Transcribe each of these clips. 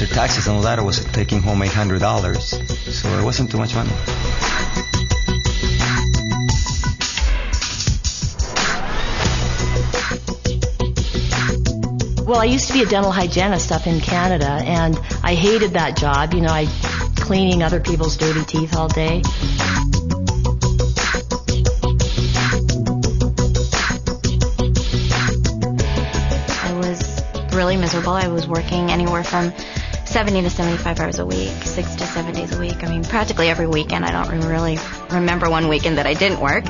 after taxes and all that, I was taking home $800. So it wasn't too much money. Well, I used to be a dental hygienist up in Canada, and I hated that job. You know, I cleaning other people's dirty teeth all day. I was really miserable. I was working anywhere from 70 to 75 hours a week, 6 to 7 days a week. I mean, practically every weekend. I don't really remember one weekend that I didn't work.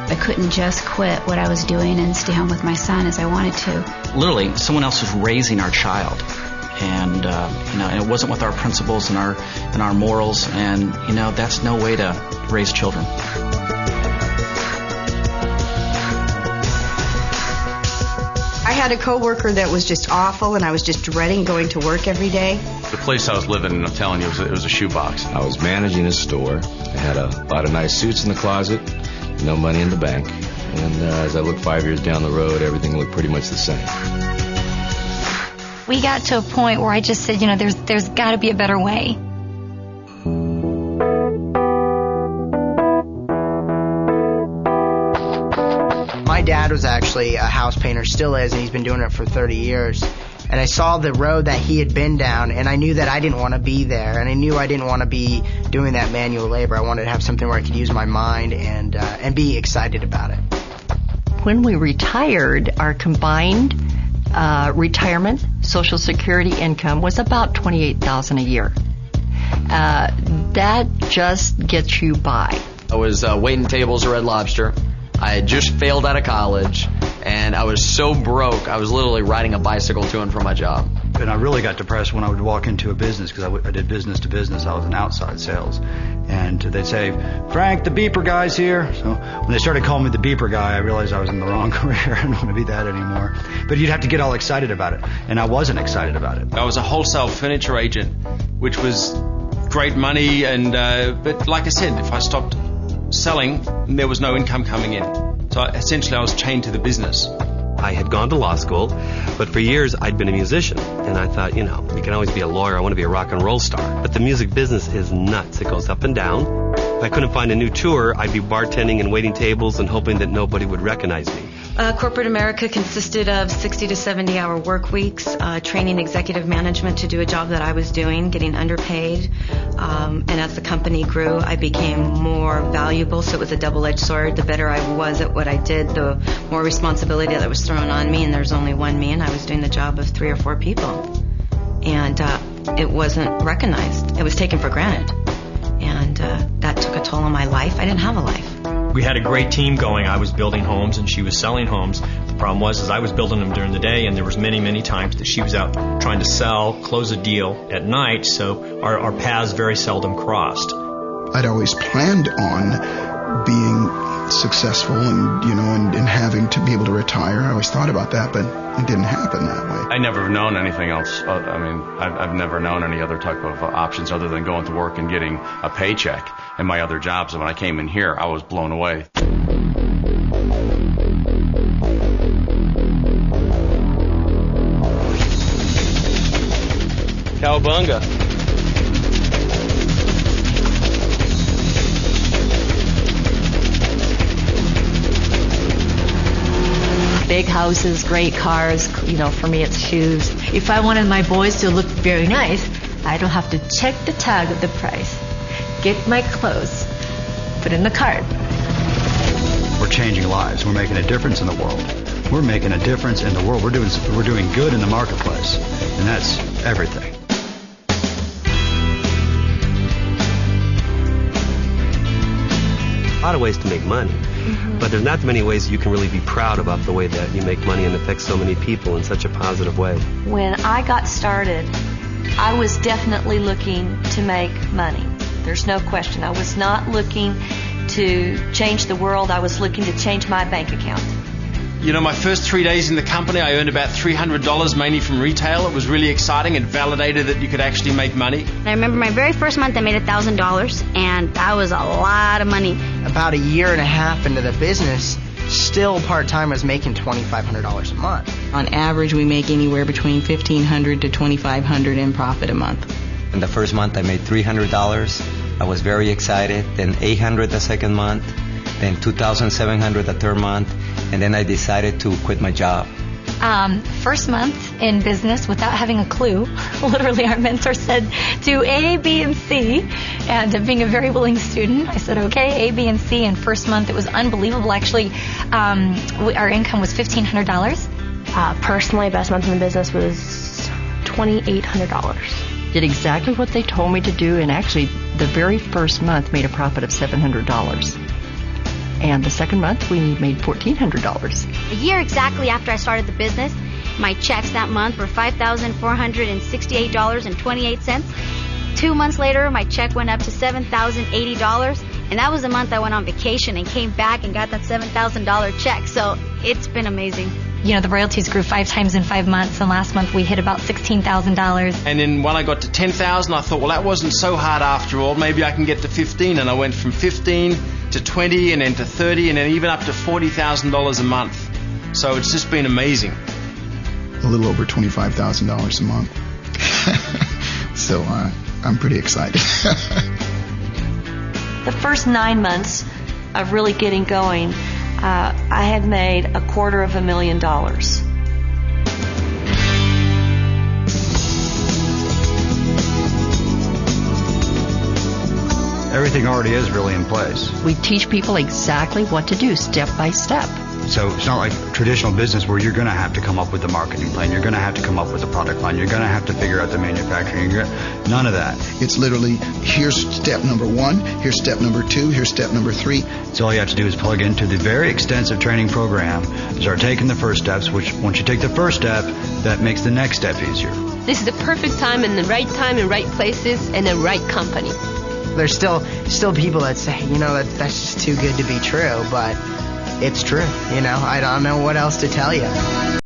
I couldn't just quit what I was doing and stay home with my son as I wanted to. Literally, someone else was raising our child, and and it wasn't with our principles and our morals, and that's no way to raise children. I had a coworker that was just awful, and I was just dreading going to work every day. The place I was living in, I'm telling you, it was a shoebox. I was managing a store. I had a lot of nice suits in the closet. No money in the bank, and as I look 5 years down the road, everything looked pretty much the same. We got to a point where I just said, there's got to be a better way. My dad was actually a house painter, still is, and he's been doing it for 30 years. And I saw the road that he had been down, and I knew that I didn't want to be there, and I knew I didn't want to be doing that manual labor. I wanted to have something where I could use my mind and be excited about it. When we retired, our combined retirement Social Security income was about $28,000 a year. That just gets you by. I was waiting tables at Red Lobster. I had just failed out of college, and I was so broke, I was literally riding a bicycle to and from my job. And I really got depressed when I would walk into a business, because I did business to business. I was in outside sales. And they'd say, "Frank, the beeper guy's here." So when they started calling me the beeper guy, I realized I was in the wrong career. I don't want to be that anymore. But you'd have to get all excited about it, and I wasn't excited about it. I was a wholesale furniture agent, which was great money, and but like I said, if I stopped selling, there was no income coming in. So essentially I was chained to the business. I had gone to law school, but for years I'd been a musician, and I thought, you can always be a lawyer. I want to be a rock and roll star. But the music business is nuts. It goes up and down. If I couldn't find a new tour, I'd be bartending and waiting tables and hoping that nobody would recognize me. Corporate America consisted of 60 to 70-hour work weeks, training executive management to do a job that I was doing, getting underpaid. And as the company grew, I became more valuable, so it was a double-edged sword. The better I was at what I did, the more responsibility that was thrown on me, and there's only one me, and I was doing the job of 3 or 4 people. And it wasn't recognized. It was taken for granted. And that took a toll on my life. I didn't have a life. We had a great team going. I was building homes and she was selling homes. The problem was I was building them during the day, and there was many times that she was out trying to sell, close a deal at night, so our paths very seldom crossed. I'd always planned on being successful and having to be able to retire. I always thought about that, but it didn't happen that way. I never have known anything else. I've never known any other type of options other than going to work and getting a paycheck in my other jobs. And when I came in here, I was blown away. Cowabunga. Big houses, great cars, for me it's shoes. If I wanted my boys to look very nice, I don't have to check the tag of the price. Get my clothes, put in the cart. We're changing lives. We're making a difference in the world. We're making a difference in the world. We're doing good in the marketplace, and that's everything. A lot of ways to make money. But there's not many ways you can really be proud about the way that you make money and affect so many people in such a positive way. When I got started, I was definitely looking to make money. There's no question. I was not looking to change the world. I was looking to change my bank account. My first 3 days in the company, I earned about $300 mainly from retail. It was really exciting. It validated that you could actually make money. I remember my very first month I made $1,000, and that was a lot of money. About a year and a half into the business, still part-time was making $2,500 a month. On average, we make anywhere between $1,500 to $2,500 in profit a month. In the first month, I made $300. I was very excited. Then $800 the second month. Then $2,700 the third month. And then I decided to quit my job. First month in business without having a clue. Literally, our mentor said, do A, B, and C. And being a very willing student, I said, okay, A, B, and C. And first month, it was unbelievable. Actually, our income was $1,500. Personally, best month in the business was $2,800. Did exactly what they told me to do, and actually, the very first month made a profit of $700. And the second month, we made $1,400. A year exactly after I started the business, my checks that month were $5,468.28. 2 months later, my check went up to $7,080, and that was the month I went on vacation and came back and got that $7,000 check. So it's been amazing. You know, the royalties grew 5 times in 5 months, and last month we hit about $16,000. And then when I got to 10,000, I thought, well, that wasn't so hard after all. Maybe I can get to 15, and I went from 15 to 20, and then to 30, and then even up to $40,000 a month. So it's just been amazing. A little over $25,000 a month. So I'm pretty excited. The first 9 months of really getting going, I had made $250,000. Everything already is really in place. We teach people exactly what to do, step by step. So it's not like traditional business where you're going to have to come up with the marketing plan. You're going to have to come up with the product line. You're going to have to figure out the manufacturing. None of that. It's literally, here's step number 1, here's step number 2, here's step number 3. So all you have to do is plug into the very extensive training program, start taking the first steps, which once you take the first step, that makes the next step easier. This is the perfect time and the right places and the right company. There's still people that say, you know, that's just too good to be true, but it's true. You know, I don't know what else to tell you.